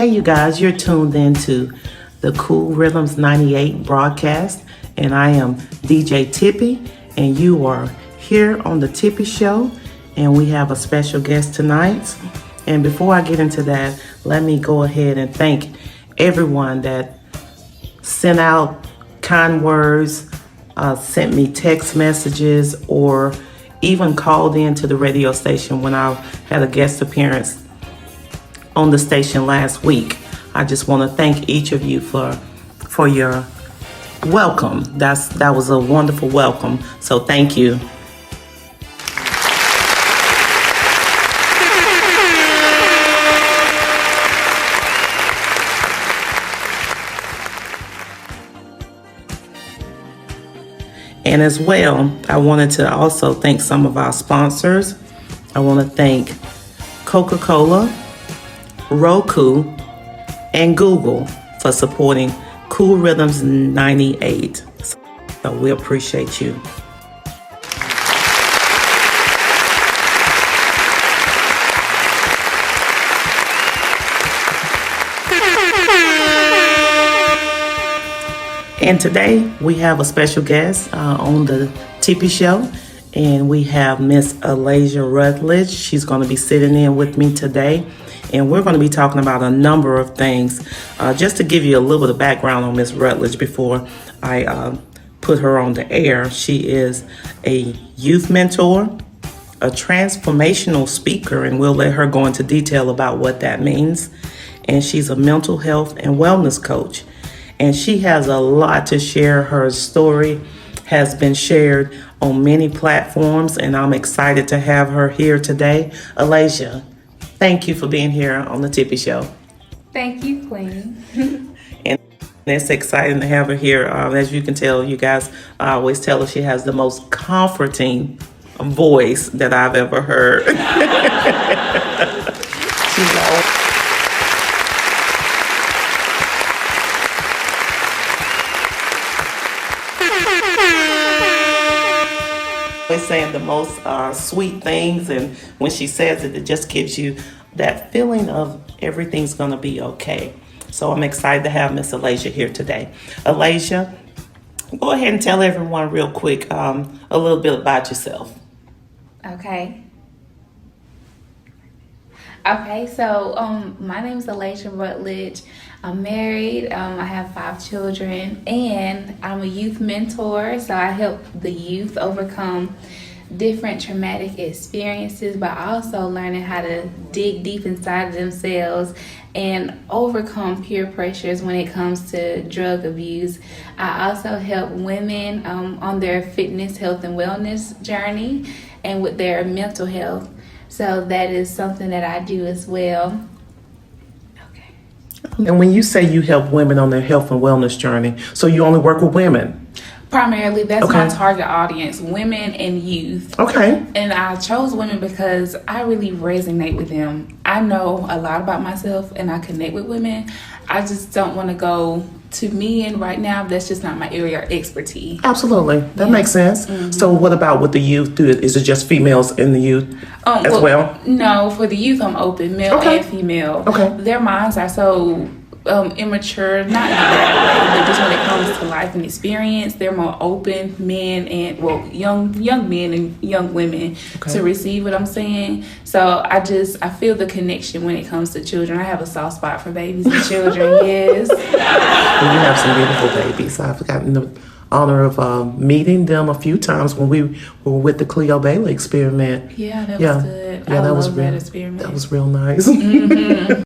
Hey, you guys, you're tuned into the Cool Rhythms 98 broadcast, and I am DJ Tippy, and you are here on the Tippy Show, and we have a special guest tonight. And before I get into that, let me go ahead and thank everyone that sent out kind words, sent me text messages, or even called in to the radio station when I had a guest appearance on the station last week. I just want to thank each of you for your welcome. That was a wonderful welcome. So thank you. And as well, I wanted to also thank some of our sponsors. I want to thank Coca-Cola, Roku, and Google for supporting Cool Rhythms 98. So we appreciate you. And today we have a special guest on the Tippy Show, and we have Miss Alazha Rutledge. She's going to be sitting in with me today, and we're going to be talking about a number of things. Just to give you a little bit of background on Miss Rutledge before I put her on the air, she is a youth mentor, a transformational speaker, and we'll let her go into detail about what that means. And she's a mental health and wellness coach. And she has a lot to share. Her story has been shared on many platforms, and I'm excited to have her here today. Alazha, thank you for being here on the Tippy Show. Thank you, Queen. And it's exciting to have her here. As you can tell, you guys, I always tell her she has the most comforting voice that I've ever heard. She's always saying the most sweet things, and when she says it, it just gives you that feeling of everything's gonna be okay. So I'm excited to have Miss Alazha here today. Alazha, go ahead and tell everyone real quick a little bit about yourself. Okay, so my name is Alazha Rutledge. I'm married, I have 5 children, and I'm a youth mentor, so I help the youth overcome different traumatic experiences, but also learning how to dig deep inside of themselves and overcome peer pressures when it comes to drug abuse. I also help women on their fitness, health, and wellness journey and with their mental health. So that is something that I do as well. And when you say you help women on their health and wellness journey, so you only work with women? Primarily, that's my target audience, women and youth. Okay. And I chose women because I really resonate with them. I know a lot about myself and I connect with women. I just don't want to go to men right now. That's just not my area of expertise. Absolutely. That makes sense. Mm-hmm. So what about with the youth? Is it just females in the youth as well? No, for the youth, I'm open, male and female. Okay. Their minds are so immature, not in a bad way, but just when it comes to life and experience, they're more open, men and young men and young women to receive what I'm saying. So I feel the connection when it comes to children. I have a soft spot for babies and children. Yes. Well, you have some beautiful babies. I've gotten the honor of meeting them a few times when we were with the Cleo Bailey experiment. Yeah, that was good. Yeah, that was that experiment. That was real nice. Mm-hmm.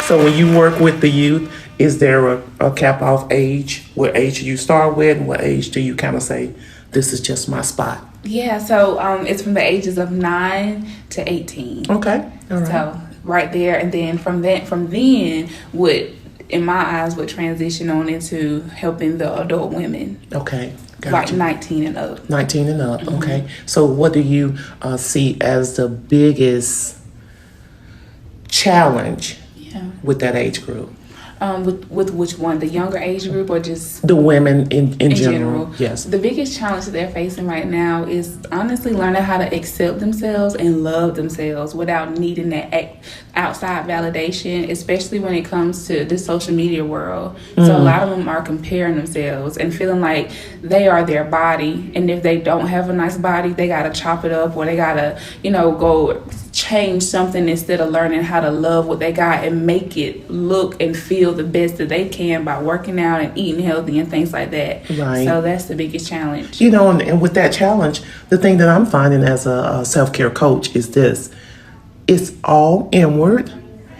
So when you work with the youth, is there a cap off age? What age do you start with, and what age do you kind of say, this is just my spot? Yeah, so it's from the ages of 9 to 18. Okay, all right. So right there, and then from then would, in my eyes, would transition on into helping the adult women. Okay. Gotcha. Like 19 and up. 19 and up, mm-hmm. Okay. So what do you see as the biggest challenge with that age group? With which one? The younger age group or just the women in general? Yes. The biggest challenge that they're facing right now is honestly learning how to accept themselves and love themselves without needing that outside validation, especially when it comes to the social media world. So a lot of them are comparing themselves and feeling like they are their body, and if they don't have a nice body, they gotta chop it up, or they gotta, go change something instead of learning how to love what they got and make it look and feel the best that they can by working out and eating healthy and things like that. Right. So that's the biggest challenge. And with that challenge, the thing that I'm finding as a self-care coach is this: it's all inward.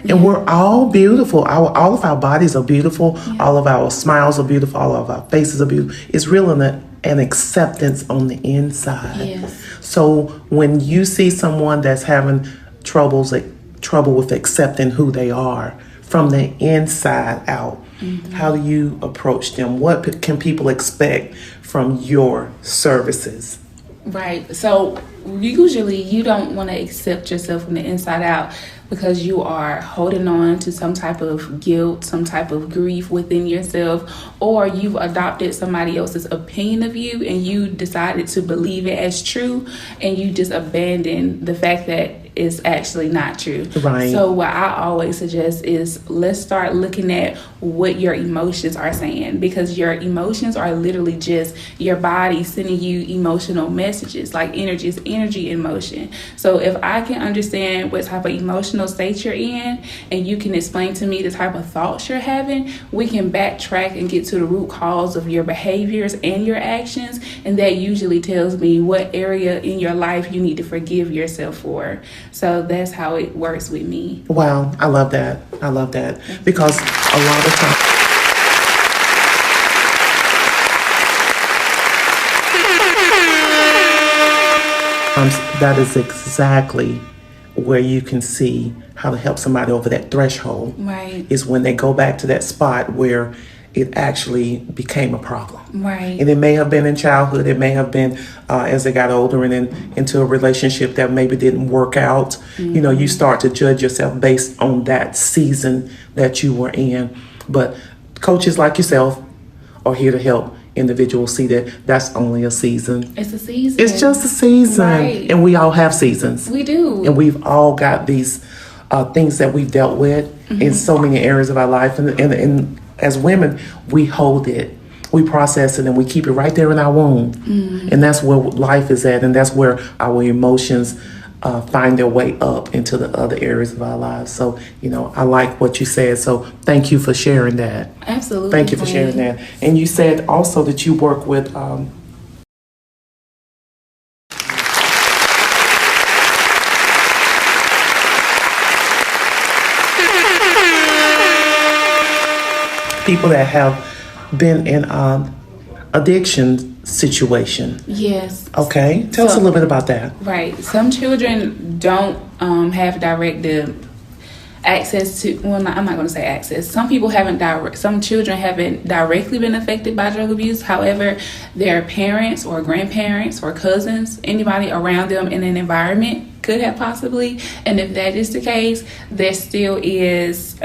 And we're all beautiful. All of our bodies are beautiful. Yeah. All of our smiles are beautiful. All of our faces are beautiful. It's really an acceptance on the inside. Yes. So when you see someone that's having trouble with accepting who they are from the inside out, how do you approach them? What can people expect from your services? Right. So usually you don't want to accept yourself from the inside out because you are holding on to some type of guilt, some type of grief within yourself, or you've adopted somebody else's opinion of you and you decided to believe it as true, and you just abandon the fact that it's actually not true. Right. So what I always suggest is let's start looking at what your emotions are saying, because your emotions are literally just your body sending you emotional messages. Like energy is energy in motion. So if I can understand what type of emotional state you're in, and you can explain to me the type of thoughts you're having, we can backtrack and get to the root cause of your behaviors and your actions, and that usually tells me what area in your life you need to forgive yourself for. So that's how it works with me. Wow, I love that. Because a lot of times that is exactly where you can see how to help somebody over that threshold. Right. Is when they go back to that spot where it actually became a problem. Right. And it may have been in childhood. It may have been as they got older and then into a relationship that maybe didn't work out. You start to judge yourself based on that season that you were in. But coaches like yourself are here to help individuals see that that's only a season. It's a season. It's just a season. Right. And we all have seasons. We do. And we've all got these things that we've dealt with in so many areas of our life. And as women, we hold it, we process it, and we keep it right there in our womb. And that's where life is at, and that's where our emotions find their way up into the other areas of our lives. So, I like what you said. So thank you for sharing that. Absolutely. Thank you for sharing that. And you said also that you work with people that have been in addiction situation. Yes. Okay. Tell us a little bit about that. Right. Some children don't have direct access to, I'm not going to say access. Some children haven't directly been affected by drug abuse. However, their parents or grandparents or cousins, anybody around them in an environment could have possibly. And if that is the case, there still is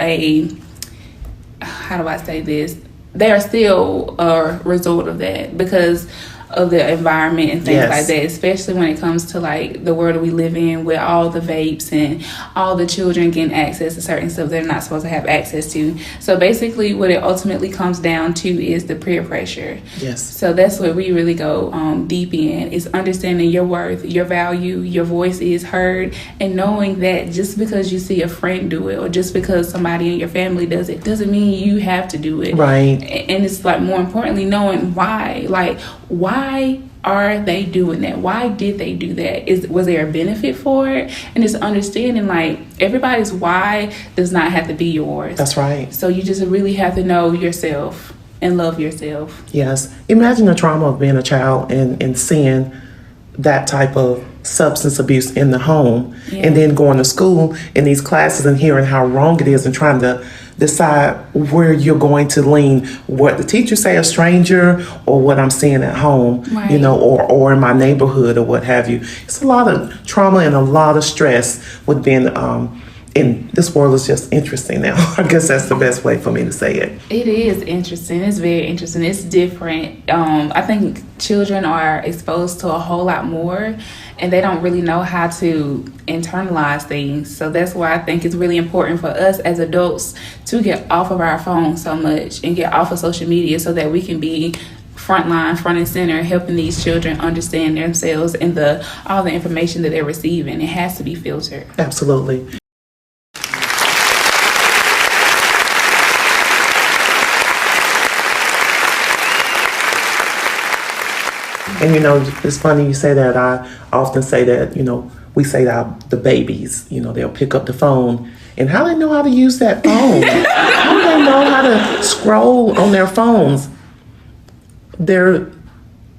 how do I say this? They are still a result of that because of the environment and things like that, especially when it comes to like the world we live in with all the vapes and all the children getting access to certain stuff they're not supposed to have access to. So basically what it ultimately comes down to is the peer pressure. Yes. So that's what we really go deep in, is understanding your worth, your value, your voice is heard, and knowing that just because you see a friend do it or just because somebody in your family does it doesn't mean you have to do it. Right. And it's like more importantly knowing why. Like, why are they doing that? Why did they do that? Was there a benefit for it? And it's understanding like everybody's why does not have to be yours. That's right. So you just really have to know yourself and love yourself. Yes. Imagine the trauma of being a child and seeing that type of substance abuse in the home, and then going to school in these classes and hearing how wrong it is and trying to decide where you're going to lean, what the teachers say, a stranger, or what I'm seeing at home, right. or in my neighborhood or what have you. It's a lot of trauma and a lot of stress with being And this world is just interesting now. I guess that's the best way for me to say it. It is interesting. It's very interesting. It's different. I think children are exposed to a whole lot more, and they don't really know how to internalize things. So that's why I think it's really important for us as adults to get off of our phones so much and get off of social media so that we can be front and center, helping these children understand themselves and all the information that they're receiving. It has to be filtered. Absolutely. And it's funny you say that. I often say that, we say that the babies, they'll pick up the phone. And how do they know how to use that phone? How do they know how to scroll on their phones? They're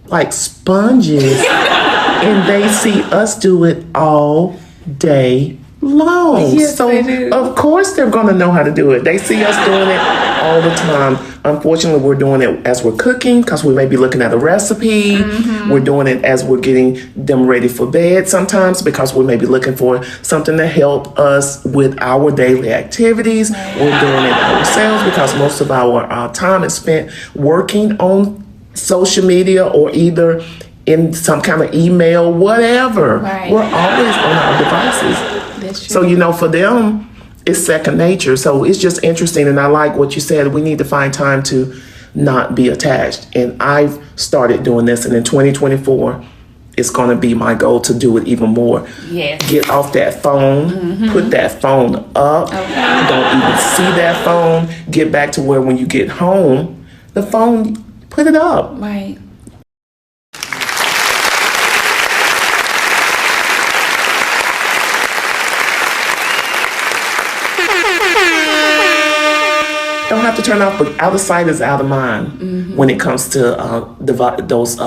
like sponges. And they see us do it all day long. Yes, so they do. Of course they're going to know how to do it. They see us doing it all the time. Unfortunately, we're doing it as we're cooking because we may be looking at a recipe. Mm-hmm. We're doing it as we're getting them ready for bed sometimes because we may be looking for something to help us with our daily activities. Right. We're doing it ourselves because most of our time is spent working on social media or either in some kind of email, whatever. Right. We're always on our devices. That's true. So, for them, it's second nature. So it's just interesting. And I like what you said. We need to find time to not be attached. And I've started doing this. And in 2024, it's going to be my goal to do it even more. Yes. Get off that phone. Mm-hmm. Put that phone up. Okay. Don't even see that phone. Get back to where when you get home, the phone, put it up. Right. Don't have to turn off, but out of sight is out of mind. Mm-hmm. When it comes to those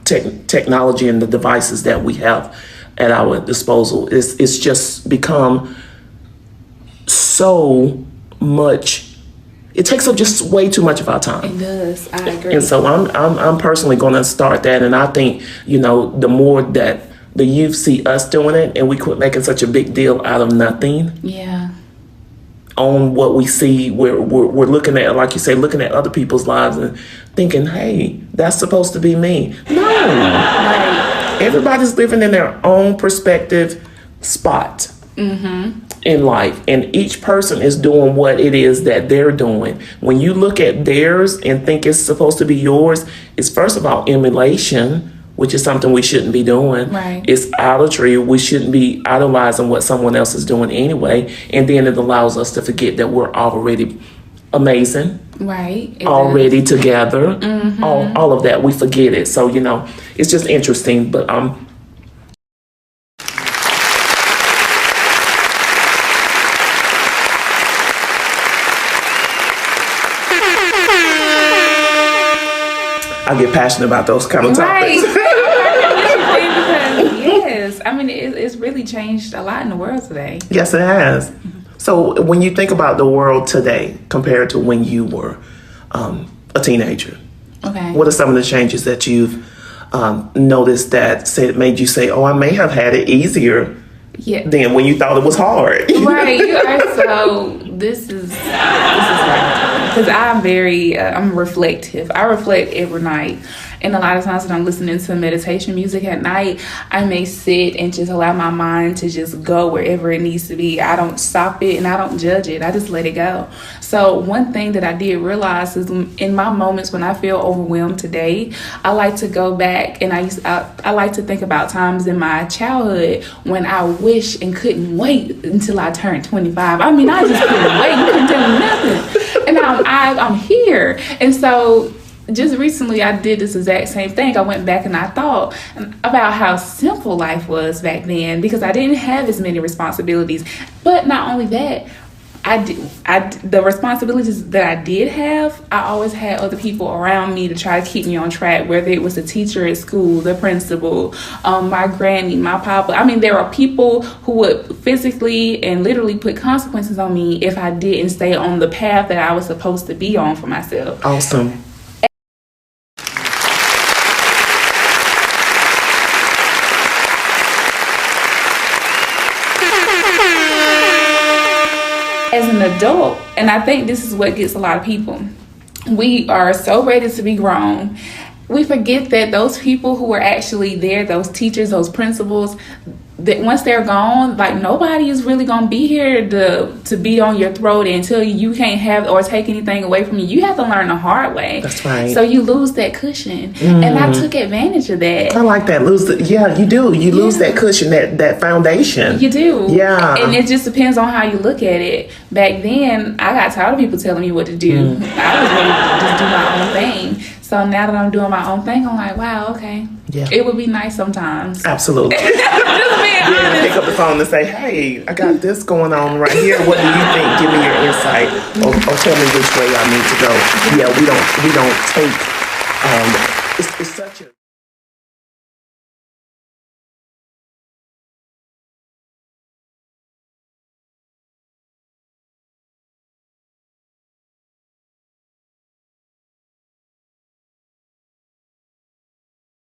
technology and the devices that we have at our disposal. It's just become so much. It takes up just way too much of our time. It does. I agree. And so I'm personally going to start that. And I think the more that the youth see us doing it, and we quit making such a big deal out of nothing. Yeah. On what we see, we're looking at, like you say, looking at other people's lives and thinking, hey, that's supposed to be me. No. Right. Everybody's living in their own perspective spot in life. And each person is doing what it is that they're doing. When you look at theirs and think it's supposed to be yours, it's first of all emulation, which is something we shouldn't be doing. Right. It's idolatry. We shouldn't be idolizing what someone else is doing anyway. And then it allows us to forget that we're already amazing. Right. Already together. Mm-hmm. All of that. We forget it. So, it's just interesting. But I get passionate about those kind of topics. Right. Yes, I mean it's really changed a lot in the world today. Yes, it has. So when you think about the world today compared to when you were a teenager, okay, what are some of the changes that you've noticed that made you say, "Oh, I may have had it easier"? Yeah. Than when you thought it was hard. Right. You are so. This is right because I'm reflective. I reflect every night. And a lot of times when I'm listening to meditation music at night, I may sit and just allow my mind to just go wherever it needs to be. I don't stop it and I don't judge it. I just let it go. So one thing that I did realize is in my moments when I feel overwhelmed today, I like to go back and I like to think about times in my childhood when I wish and couldn't wait until I turned 25. I mean, I just couldn't wait. You couldn't tell me nothing. And now I'm here. And so just recently I did this exact same thing. I went back and I thought about how simple life was back then because I didn't have as many responsibilities. But not only that, the responsibilities that I did have, I always had other people around me to try to keep me on track, whether it was the teacher at school, the principal, my granny, my papa. I mean, there are people who would physically and literally put consequences on me if I didn't stay on the path that I was supposed to be on for myself. Awesome. adult, and I think this is what gets a lot of people. We are so ready to be grown. We forget that those people who are actually there, those teachers, those principals, that once they're gone, like, nobody is really gonna be here to be on your throat and tell you can't have or take anything away from you. You have to learn the hard way. That's right. So you lose that cushion, and I took advantage of that. I like that. You do. You lose that cushion, that foundation. You do. Yeah. And it just depends on how you look at it. Back then, I got tired of people telling me what to do. I was ready to just do my own thing. So now that I'm doing my own thing, I'm like, wow, okay. Yeah. It would be nice sometimes. Absolutely. Just being honest. Pick up the phone and say, hey, I got this going on right here. What do you think? Give me your insight, or tell me which way I need to go. Yeah, we don't take. It's such a